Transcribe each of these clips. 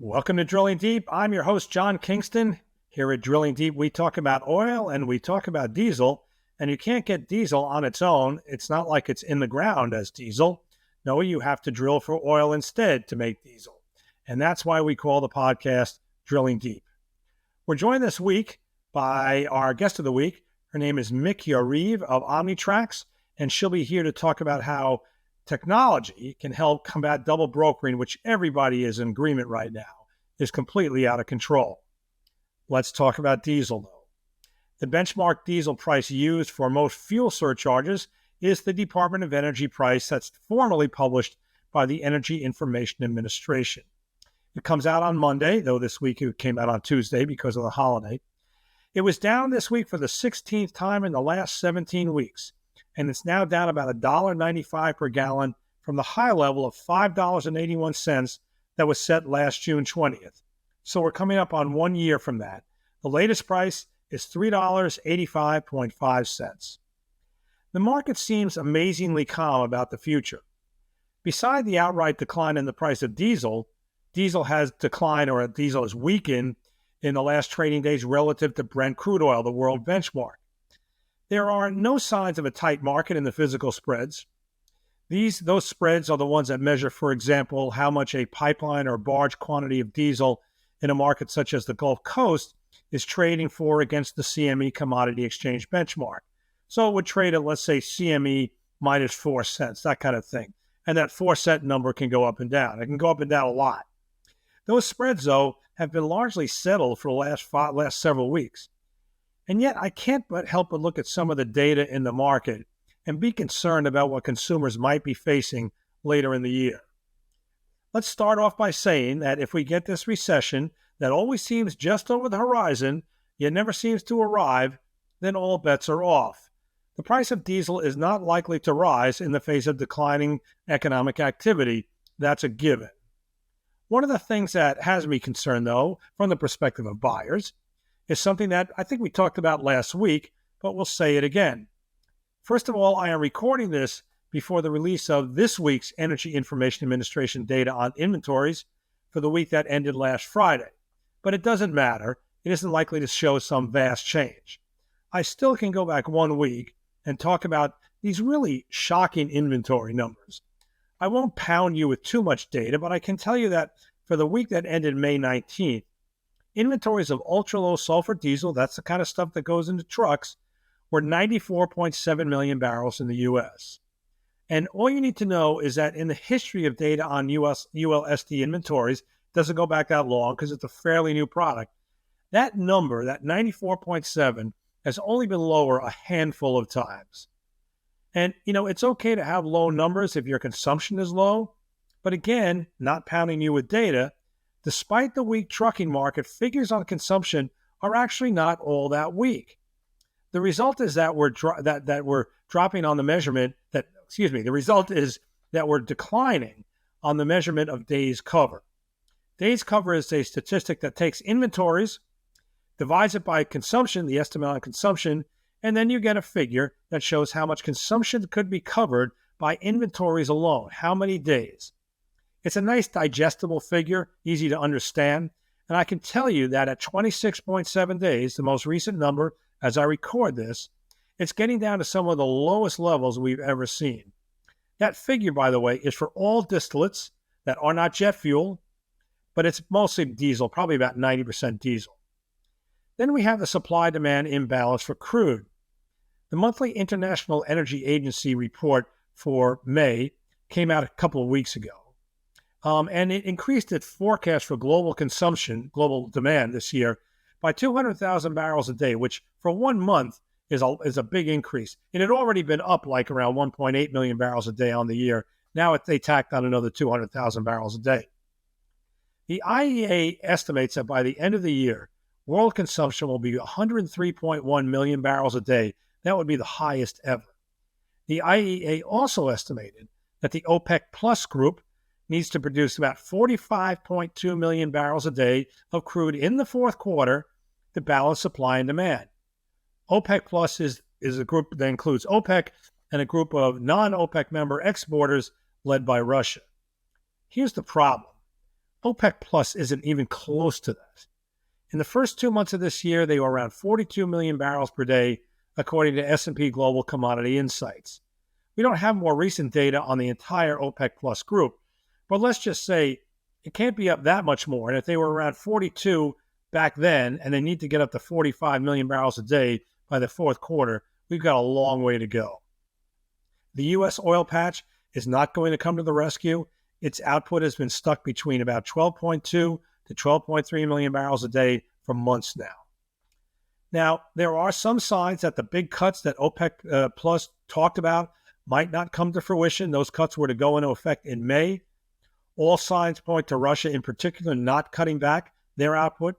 Welcome to Drilling Deep. I'm your host, John Kingston. Here at Drilling Deep, we talk about oil and we talk about diesel. And you can't get diesel on its own. It's not like it's in the ground as diesel. No, you have to drill for oil instead to make diesel. And that's why we call the podcast Drilling Deep. We're joined this week by our guest of the week. Her name is Yariv of Omnitracs, and she'll be here to talk about how technology can help combat double brokering, which everybody is in agreement right now is completely out of control. Let's talk about diesel, though. The benchmark diesel price used for most fuel surcharges is the Department of Energy price that's formally published by the Energy Information Administration. It comes out on Monday, though this week it came out on Tuesday because of the holiday. It was down this week for the 16th time in the last 17 weeks. And it's now down about $1.95 per gallon from the high level of $5.81 that was set last June 20th. So we're coming up on 1 year from that. The latest price is $3.85.5. The market seems amazingly calm about the future. Beside the outright decline in the price of diesel, diesel has declined or diesel has weakened in the last trading days relative to Brent crude oil, the world benchmark. There are no signs of a tight market in the physical spreads. Those spreads are the ones that measure, for example, how much a pipeline or barge quantity of diesel in a market such as the Gulf Coast is trading for against the CME commodity exchange benchmark. So it would trade at, let's say, CME minus 4 cents, that kind of thing. And that 4-cent number can go up and down. It can go up and down a lot. Those spreads, though, have been largely settled for the last several weeks. And yet I can't but help but look at some of the data in the market and be concerned about what consumers might be facing later in the year. Let's start off by saying that if we get this recession that always seems just over the horizon, yet never seems to arrive, then all bets are off. The price of diesel is not likely to rise in the face of declining economic activity. That's a given. One of the things that has me concerned, though, from the perspective of buyers, is something that I think we talked about last week, but we'll say it again. First of all, I am recording this before the release of this week's Energy Information Administration data on inventories for the week that ended last Friday. But it doesn't matter. It isn't likely to show some vast change. I still can go back 1 week and talk about these really shocking inventory numbers. I won't pound you with too much data, but I can tell you that for the week that ended May 19th, inventories of ultra-low sulfur diesel, that's the kind of stuff that goes into trucks, were 94.7 million barrels in the U.S. And all you need to know is that in the history of data on ULSD inventories, doesn't go back that long because it's a fairly new product, that number, that 94.7, has only been lower a handful of times. And, it's okay to have low numbers if your consumption is low, but again, not pounding you with data, despite the weak trucking market, figures on consumption are actually not all that weak. The result is that we're dropping on the measurement the result is that we're declining on the measurement of days cover. Days cover is a statistic that takes inventories, divides it by consumption, the estimate on consumption, and then you get a figure that shows how much consumption could be covered by inventories alone, how many days. It's a nice digestible figure, easy to understand, and I can tell you that at 26.7 days, the most recent number as I record this, it's getting down to some of the lowest levels we've ever seen. That figure, by the way, is for all distillates that are not jet fuel, but it's mostly diesel, probably about 90% diesel. Then we have the supply-demand imbalance for crude. The monthly International Energy Agency report for May came out a couple of weeks ago. And it increased its forecast for global demand this year by 200,000 barrels a day, which for 1 month is a big increase. It had already been up like around 1.8 million barrels a day on the year. Now they tacked on another 200,000 barrels a day. The IEA estimates that by the end of the year, world consumption will be 103.1 million barrels a day. That would be the highest ever. The IEA also estimated that the OPEC Plus group needs to produce about 45.2 million barrels a day of crude in the fourth quarter to balance supply and demand. OPEC Plus is a group that includes OPEC and a group of non-OPEC member exporters led by Russia. Here's the problem. OPEC Plus isn't even close to that. In the first 2 months of this year, they were around 42 million barrels per day, according to S&P Global Commodity Insights. We don't have more recent data on the entire OPEC Plus group, but let's just say it can't be up that much more. And if they were around 42 back then, and they need to get up to 45 million barrels a day by the fourth quarter, we've got a long way to go. The U.S. oil patch is not going to come to the rescue. Its output has been stuck between about 12.2 to 12.3 million barrels a day for months now. Now, there are some signs that the big cuts that OPEC Plus talked about might not come to fruition. Those cuts were to go into effect in May. All signs point to Russia in particular not cutting back their output.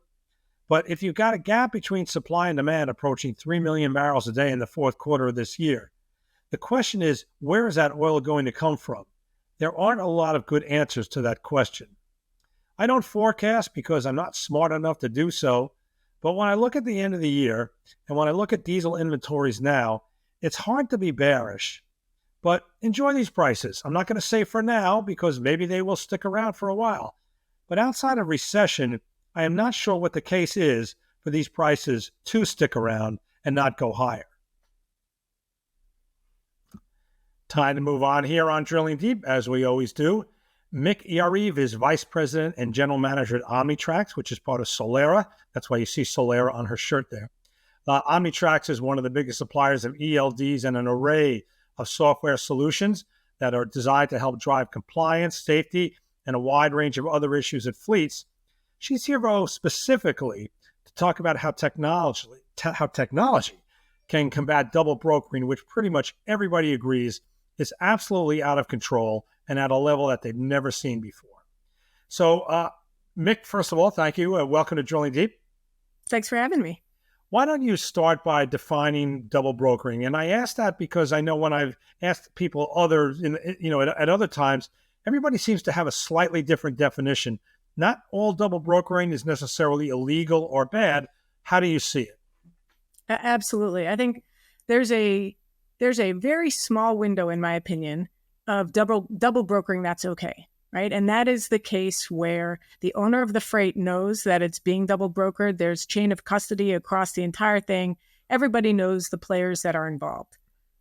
But if you've got a gap between supply and demand approaching 3 million barrels a day in the fourth quarter of this year, the question is, where is that oil going to come from? There aren't a lot of good answers to that question. I don't forecast because I'm not smart enough to do so, but when I look at the end of the year and when I look at diesel inventories now, it's hard to be bearish. But enjoy these prices. I'm not going to say for now because maybe they will stick around for a while. But outside of recession, I am not sure what the case is for these prices to stick around and not go higher. Time to move on here on Drilling Deep, as we always do. Mick Yariv is Vice President and General Manager at Omnitracs, which is part of Solera. That's why you see Solera on her shirt there. Omnitracs is one of the biggest suppliers of ELDs and an array of software solutions that are designed to help drive compliance, safety, and a wide range of other issues at fleets. She's here, though, specifically to talk about how technology can combat double brokering, which pretty much everybody agrees is absolutely out of control and at a level that they've never seen before. So, Mick, first of all, thank you. Welcome to Drilling Deep. Thanks for having me. Why don't you start by defining double brokering? And I ask that because I know when I've asked people at other times, everybody seems to have a slightly different definition. Not all double brokering is necessarily illegal or bad. How do you see it? Absolutely. I think there's a very small window, in my opinion, of double brokering that's okay, right? And that is the case where the owner of the freight knows that it's being double brokered. There's chain of custody across the entire thing. Everybody knows the players that are involved.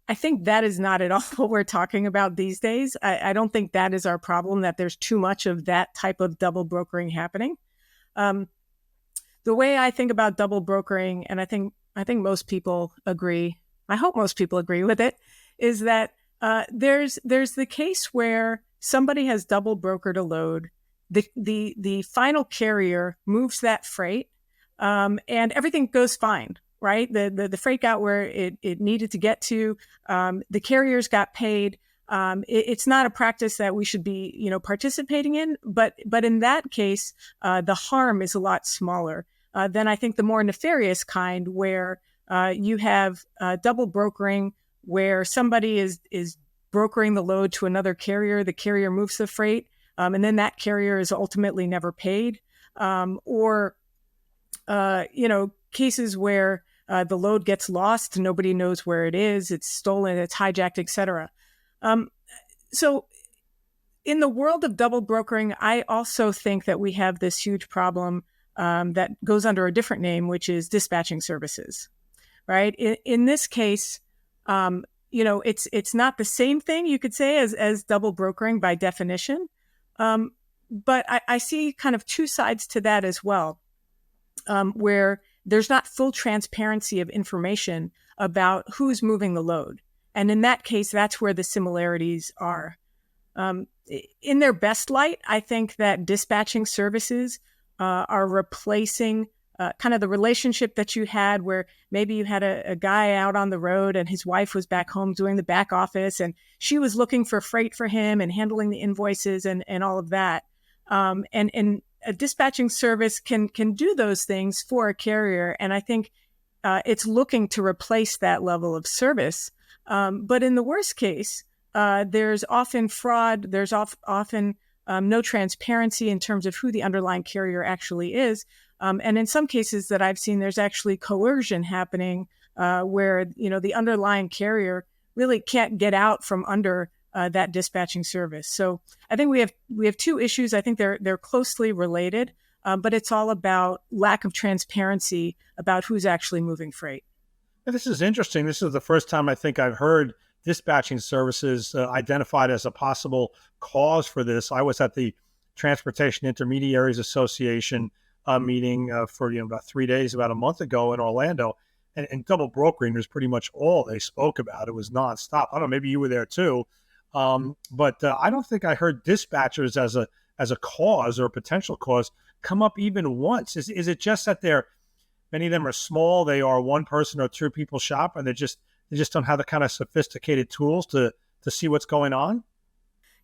I think that is not at all what we're talking about these days. I don't think that is our problem, that there's too much of that type of double brokering happening. The way I think about double brokering, and I think most people agree, I hope most people agree with it, is that there's the case where somebody has double brokered a load. The final carrier moves that freight, and everything goes fine, right? The freight got where it needed to get to. The carriers got paid. It's not a practice that we should be, participating in, but in that case, the harm is a lot smaller than I think the more nefarious kind, where you have double brokering, where somebody is brokering the load to another carrier. The carrier moves the freight, and then that carrier is ultimately never paid. Or cases where the load gets lost, nobody knows where it is, it's stolen, it's hijacked, etc. So in the world of double brokering, I also think that we have this huge problem that goes under a different name, which is dispatching services, right? In this case, it's not the same thing, you could say, as double brokering by definition. But I see kind of two sides to that as well, where there's not full transparency of information about who's moving the load. And in that case, that's where the similarities are. In their best light, I think that dispatching services are replacing kind of the relationship that you had, where maybe you had a guy out on the road and his wife was back home doing the back office, and she was looking for freight for him and handling the invoices and all of that. And a dispatching service can do those things for a carrier. And I think it's looking to replace that level of service. But in the worst case, there's often fraud. There's often no transparency in terms of who the underlying carrier actually is. And in some cases that I've seen, there's actually coercion happening where, the underlying carrier really can't get out from under that dispatching service. So I think we have two issues. I think they're closely related, but it's all about lack of transparency about who's actually moving freight. This is interesting. This is the first time I think I've heard dispatching services identified as a possible cause for this. I was at the Transportation Intermediaries Association meeting for about 3 days, about a month ago in Orlando, and double brokering was pretty much all they spoke about. It was nonstop. I don't know, maybe you were there too, but I don't think I heard dispatchers as a cause or a potential cause come up even once. Is it just that many of them are small? They are one person or two people shop, and they just don't have the kind of sophisticated tools to see what's going on.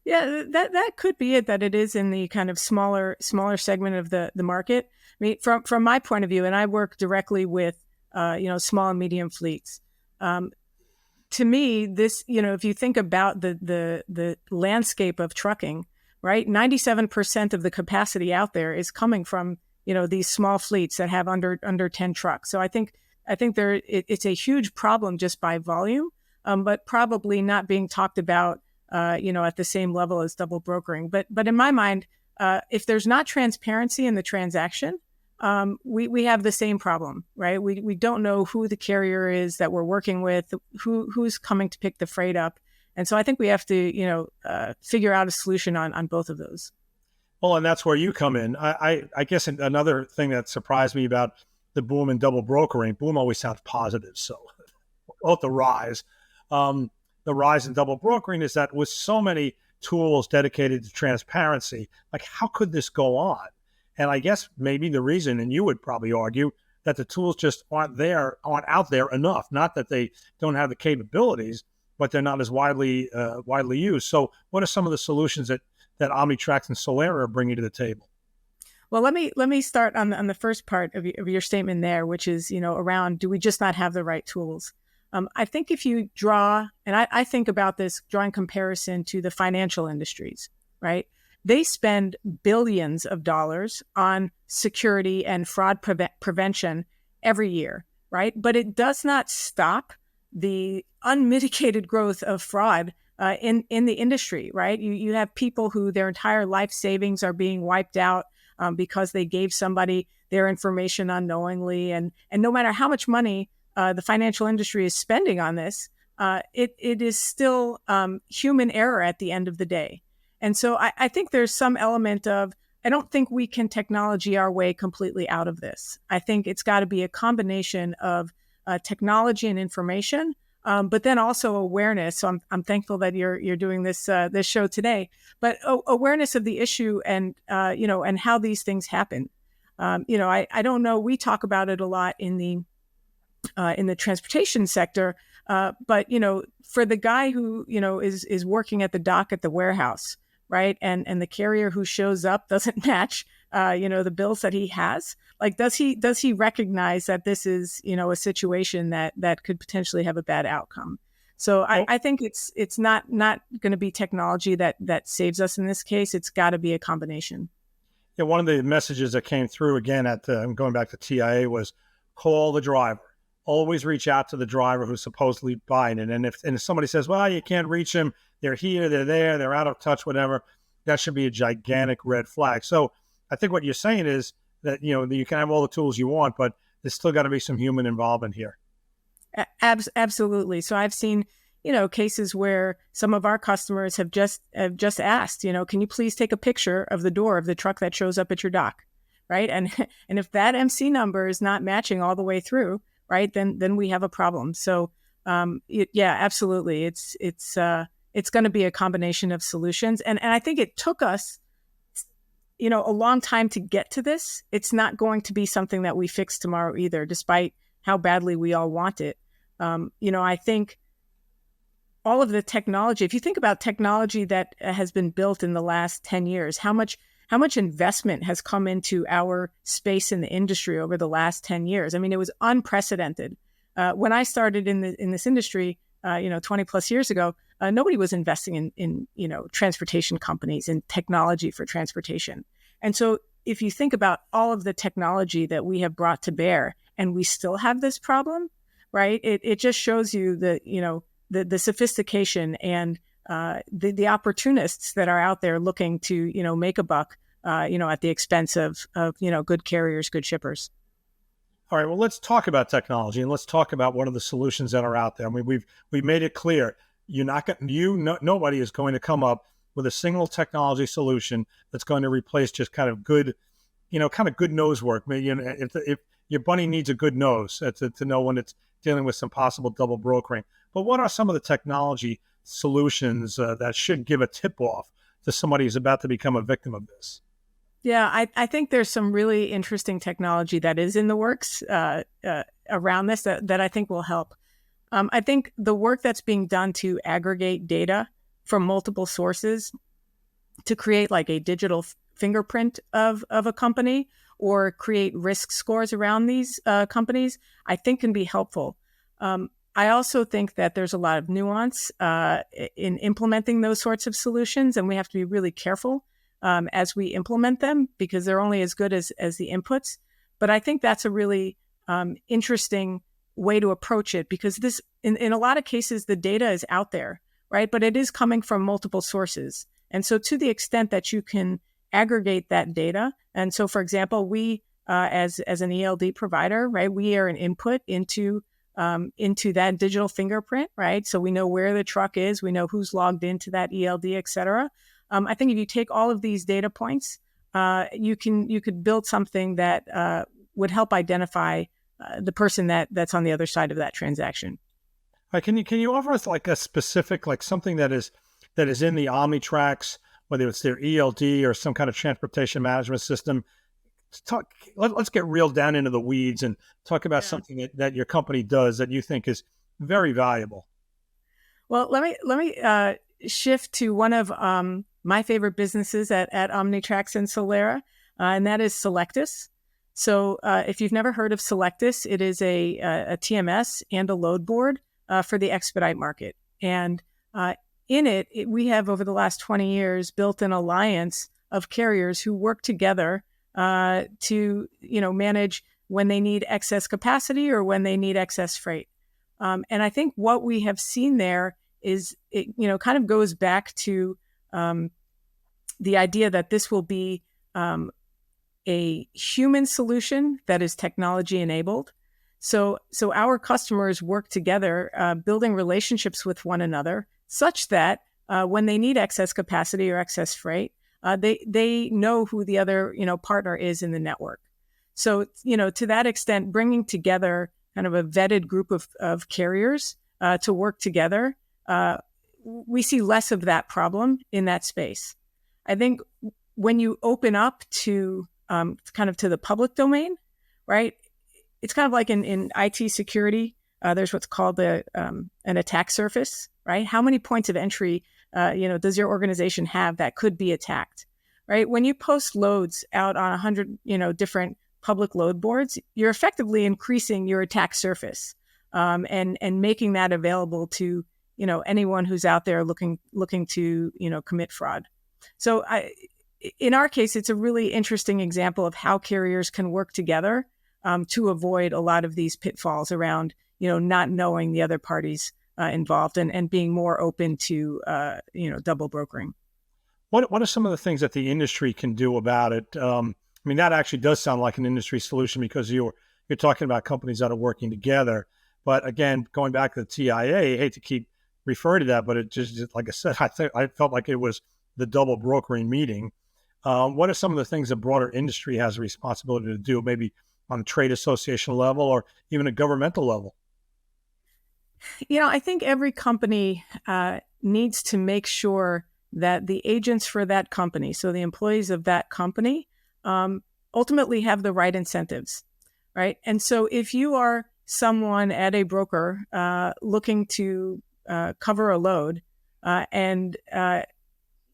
Yeah, that could be it. That it is in the kind of smaller segment of the market. I mean, from my point of view, and I work directly with small and medium fleets. To me, this if you think about the landscape of trucking, right, 97% of the capacity out there is coming from these small fleets that have under 10 trucks. So I think it's a huge problem just by volume, but probably not being talked about at the same level as double brokering. But in my mind, if there's not transparency in the transaction, we have the same problem, right? We don't know who the carrier is that we're working with, who's coming to pick the freight up. And so I think we have to, figure out a solution on both of those. Well, and that's where you come in. I guess another thing that surprised me about the boom in double brokering, boom always sounds positive. So both the rise in double brokering is that with so many tools dedicated to transparency, like how could this go on? And I guess maybe the reason, and you would probably argue, that the tools just aren't out there enough. Not that they don't have the capabilities, but they're not as widely used. So what are some of the solutions that Omnitracs and Solera are bringing to the table? Well, let me start on the first part of your statement there, which is, around, do we just not have the right tools? I think if you draw, and I think about this drawing comparison to the financial industries, right? They spend billions of dollars on security and fraud prevention every year, right? But it does not stop the unmitigated growth of fraud in the industry, right? You have people who their entire life savings are being wiped out because they gave somebody their information unknowingly, and no matter how much money the financial industry is spending on this, it is still human error at the end of the day. And so I think there's some element of, I don't think we can technology our way completely out of this. I think it's got to be a combination of technology and information, but then also awareness. So I'm thankful that you're doing this show today. But awareness of the issue and and how these things happen. I don't know. We talk about it a lot in the transportation sector, but for the guy who is working at the dock at the warehouse, right, and the carrier who shows up doesn't match the bills that he has. Like, does he recognize that this is a situation that could potentially have a bad outcome? So I think it's not going to be technology that saves us in this case. It's got to be a combination. Yeah, one of the messages that came through again at going back to TIA was call the driver. Always reach out to the driver who's supposedly buying it. And if somebody says, well, you can't reach them, they're here, they're there, they're out of touch, whatever, that should be a gigantic red flag. So I think what you're saying is that, you can have all the tools you want, but there's still got to be some human involvement here. Absolutely. So I've seen, cases where some of our customers have just asked, can you please take a picture of the door of the truck that shows up at your dock, right? And if that MC number is not matching all the way through, right, then we have a problem. So absolutely, it's going to be a combination of solutions, and I think it took us, a long time to get to this. It's not going to be something that we fix tomorrow either, despite how badly we all want it. I think all of the technology, if you think about technology that has been built in the last 10 years, how much investment has come into our space in the industry over the last 10 years? I mean, it was unprecedented. When I started in this industry, 20 plus years ago, nobody was investing in transportation companies and technology for transportation. And so if you think about all of the technology that we have brought to bear and we still have this problem, right, it just shows you the sophistication and the opportunists that are out there looking to make a buck at the expense of good carriers, good shippers. All right, well, let's talk about technology, and let's talk about what are the solutions that are out there. I mean, we've made it clear nobody is going to come up with a single technology solution that's going to replace just kind of good nose work. Maybe if your bunny needs a good nose to know when it's dealing with some possible double brokering. But what are some of the technology solutions that should give a tip off to somebody who's about to become a victim of this? Yeah, I think there's some really interesting technology that is in the works around this that I think will help. I think the work that's being done to aggregate data from multiple sources to create like a digital fingerprint of a company or create risk scores around these companies, I think can be helpful. I also think that there's a lot of nuance in implementing those sorts of solutions, and we have to be really careful as we implement them because they're only as good as the inputs. But I think that's a really interesting way to approach it because this, in a lot of cases, the data is out there, right? But it is coming from multiple sources. And so to the extent that you can aggregate that data, and so, for example, we, as an ELD provider, right, we are an input into that digital fingerprint, right? So we know where the truck is, we know who's logged into that ELD, et cetera. I think if you take all of these data points, you could build something that would help identify the person that's on the other side of that transaction. All right, can you offer us like a specific, like something that is in the Omnitracs, whether it's their ELD or some kind of transportation management system? Let's get real down into the weeds and talk about something that your company does that you think is very valuable. Well, let me shift to one of my favorite businesses at Omnitracs and Solera, and that is Selectis. So if you've never heard of Selectis, it is a TMS and a load board for the expedite market. And in it, we have over the last 20 years built an alliance of carriers who work together to manage when they need excess capacity or when they need excess freight. And I think what we have seen there is it kind of goes back to the idea that this will be a human solution that is technology enabled. So our customers work together, building relationships with one another such that when they need excess capacity or excess freight, they know who the other partner is in the network. So to that extent, bringing together kind of a vetted group of carriers to work together, we see less of that problem in that space. I think when you open up to kind of to the public domain, right? It's kind of like in IT security. There's what's called an attack surface, right? How many points of entry, does your organization have that could be attacked, right? When you post loads out on 100, different public load boards, you're effectively increasing your attack surface and making that available to anyone who's out there looking to commit fraud. So in our case, it's a really interesting example of how carriers can work together to avoid a lot of these pitfalls around not knowing the other parties involved and being more open to double brokering. What are some of the things that the industry can do about it? I mean, that actually does sound like an industry solution because you're talking about companies that are working together. But again, going back to the TIA, I hate to keep referring to that, but it just like I said, I felt like it was the double brokering meeting. What are some of the things the broader industry has a responsibility to do, maybe on a trade association level or even a governmental level? I think every company needs to make sure that the agents for that company, so the employees of that company, ultimately have the right incentives, right? And so if you are someone at a broker looking to cover a load and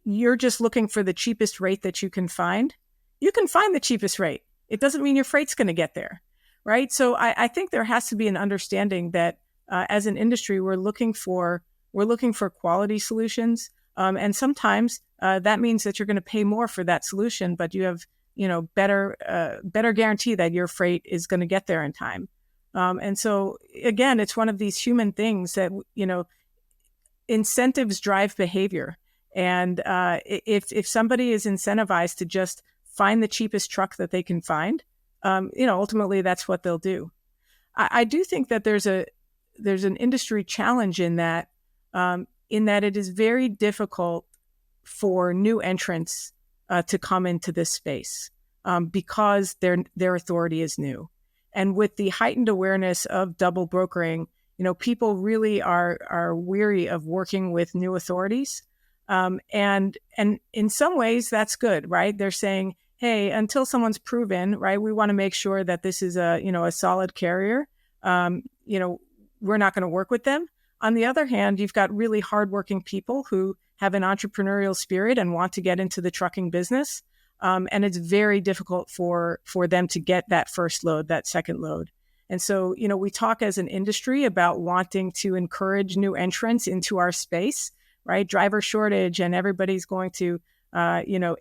you're just looking for the cheapest rate that you can find the cheapest rate. It doesn't mean your freight's going to get there, right? So I think there has to be an understanding that as an industry, we're looking for quality solutions, and sometimes that means that you're going to pay more for that solution, but you have better guarantee that your freight is going to get there in time. And so again, it's one of these human things that incentives drive behavior. And if somebody is incentivized to just find the cheapest truck that they can find, ultimately that's what they'll do. I do think that there's an industry challenge in that it is very difficult for new entrants to come into this space because their authority is new. And with the heightened awareness of double brokering, people really are weary of working with new authorities. And in some ways that's good, right? They're saying, hey, until someone's proven, right, we want to make sure that this is a solid carrier. We're not going to work with them. On the other hand, you've got really hardworking people who have an entrepreneurial spirit and want to get into the trucking business. And it's very difficult for them to get that first load, that second load. And so, we talk as an industry about wanting to encourage new entrants into our space, right? Driver shortage, and everybody's going to,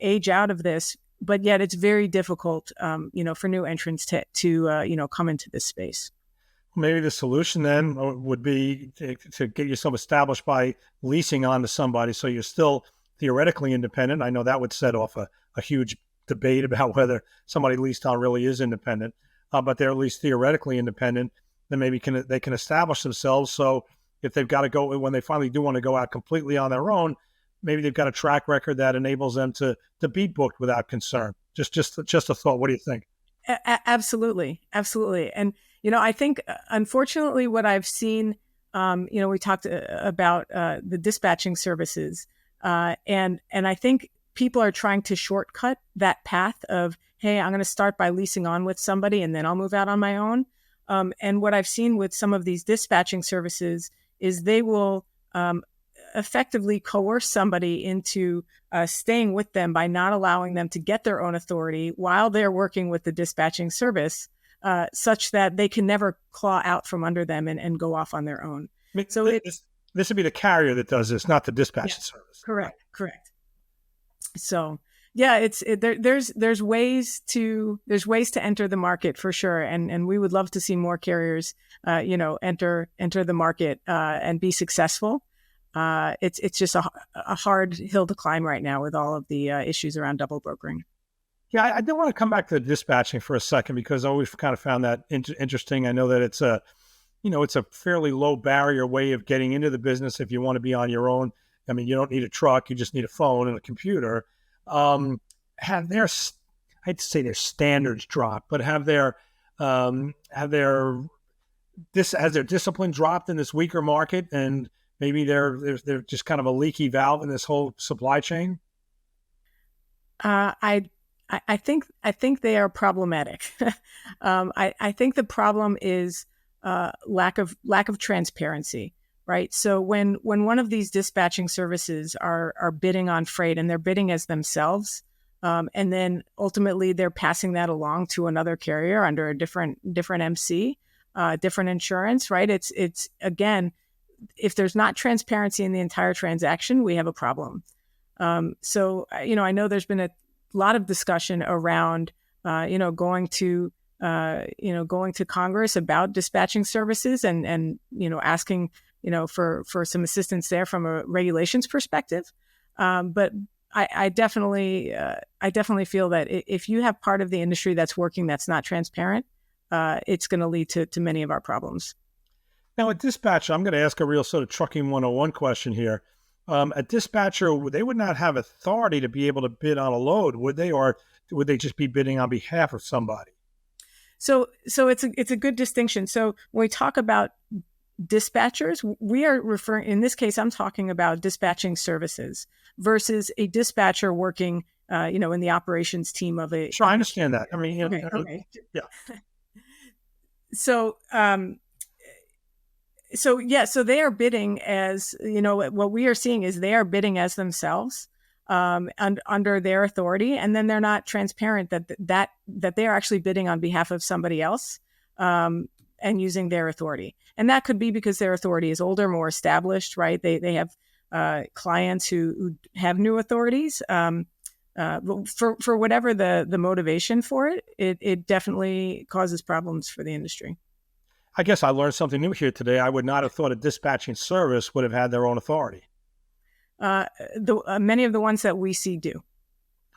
age out of this. But yet it's very difficult, for new entrants to come into this space. Maybe the solution then would be to get yourself established by leasing on to somebody, so you're still theoretically independent. I know that would set off a huge debate about whether somebody leased on really is independent, but they're at least theoretically independent. Then maybe they can establish themselves. So if they've got to go, when they finally do want to go out completely on their own, maybe they've got a track record that enables them to be booked without concern. Just a thought. What do you think? Absolutely. And, I think, unfortunately, what I've seen, we talked about the dispatching services, and I think people are trying to shortcut that path of, hey, I'm going to start by leasing on with somebody and then I'll move out on my own. And what I've seen with some of these dispatching services is they will effectively coerce somebody into staying with them by not allowing them to get their own authority while they're working with the dispatching service, such that they can never claw out from under them and go off on their own. I mean, so this would be the carrier that does this, not the dispatching service. Correct. So yeah, there's ways to enter the market for sure, and we would love to see more carriers, enter the market and be successful. It's just a hard hill to climb right now with all of the issues around double brokering. Yeah, I do want to come back to the dispatching for a second, because I always kind of found that interesting. I know that it's a fairly low barrier way of getting into the business if you want to be on your own. I mean, you don't need a truck; you just need a phone and a computer. Have their standards dropped, but has their discipline dropped in this weaker market, and maybe they're just kind of a leaky valve in this whole supply chain? I think they are problematic. I think the problem is lack of transparency, right? So when one of these dispatching services are bidding on freight, and they're bidding as themselves, and then ultimately they're passing that along to another carrier under a different MC, different insurance, right? It's again, if there's not transparency in the entire transaction, we have a problem. So I know there's been a lot of discussion around going to Congress about dispatching services and asking for some assistance there from a regulations perspective. But I definitely feel that if you have part of the industry that's working that's not transparent, it's going to lead to many of our problems. Now, a dispatcher, I'm going to ask a real sort of trucking 101 question here. A dispatcher, they would not have authority to be able to bid on a load, would they? Or would they just be bidding on behalf of somebody? So it's a good distinction. So when we talk about dispatchers, we are referring, in this case, I'm talking about dispatching services versus a dispatcher working, in the operations team of a. Sure, I understand that. I mean, okay. Yeah. So they are bidding as, what we are seeing is they are bidding as themselves, and under their authority, and then they're not transparent that they are actually bidding on behalf of somebody else, and using their authority. And that could be because their authority is older, more established, right? They have clients who have new authorities. For whatever the motivation for it, it definitely causes problems for the industry. I guess I learned something new here today. I would not have thought a dispatching service would have had their own authority. Many of the ones that we see do.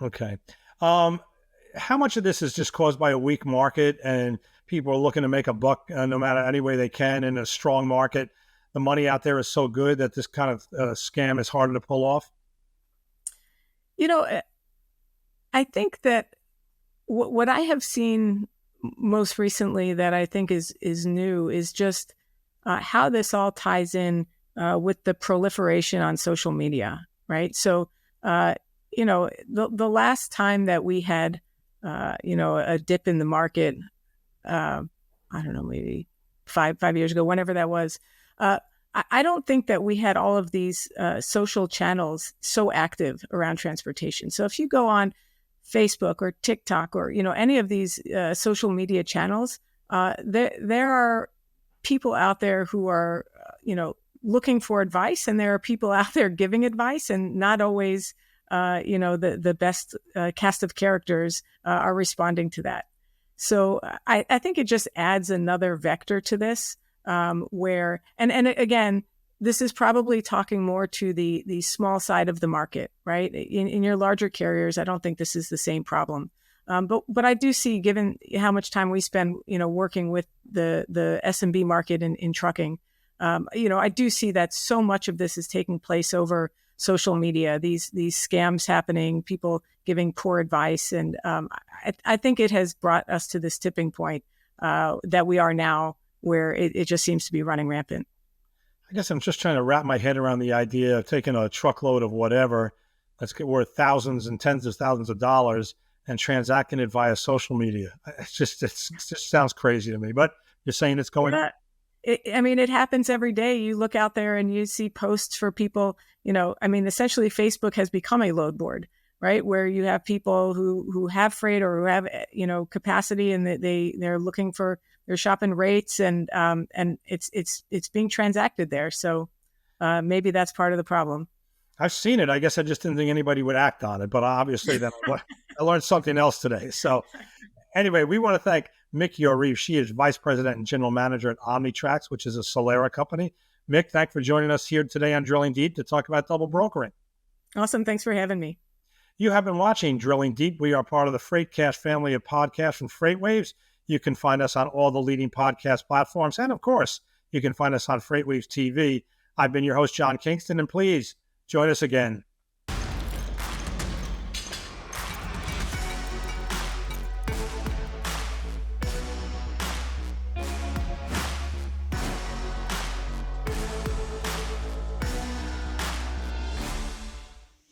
Okay. How much of this is just caused by a weak market and people are looking to make a buck no matter any way they can in a strong market? The money out there is so good that this kind of scam is harder to pull off? I think that what I have seen most recently that I think is new is just how this all ties in with the proliferation on social media, right? So, the last time that we had, a dip in the market, I don't know, maybe five years ago, whenever that was, I don't think that we had all of these social channels so active around transportation. So if you go on Facebook or TikTok or any of these social media channels, there are people out there who are looking for advice, and there are people out there giving advice, and not always the best cast of characters are responding to that. So I think it just adds another vector to this, where and again, this is probably talking more to the small side of the market, right? In your larger carriers, I don't think this is the same problem. But I do see, given how much time we spend, working with the SMB market in trucking, I do see that so much of this is taking place over social media. These scams happening, people giving poor advice, and I think it has brought us to this tipping point that we are now, where it just seems to be running rampant. I guess I'm just trying to wrap my head around the idea of taking a truckload of whatever, let's get worth thousands and tens of thousands of dollars, and transacting it via social media. It just sounds crazy to me, but you're saying it's going on? It happens every day. You look out there and you see posts for people, essentially Facebook has become a load board, right? Where you have people who have freight or who have, capacity, and they're looking for, they're shopping rates, and it's being transacted there. So maybe that's part of the problem. I've seen it. I guess I just didn't think anybody would act on it, but obviously then I learned something else today. So anyway, we want to thank Mick Yariv. She is Vice President and General Manager at Omnitracs, which is a Solera company. Mick, thanks for joining us here today on Drilling Deep to talk about double brokering. Awesome. Thanks for having me. You have been watching Drilling Deep. We are part of the FreightCast family of podcasts from FreightWaves. You can find us on all the leading podcast platforms. And of course, you can find us on FreightWaves TV. I've been your host, John Kingston, and please join us again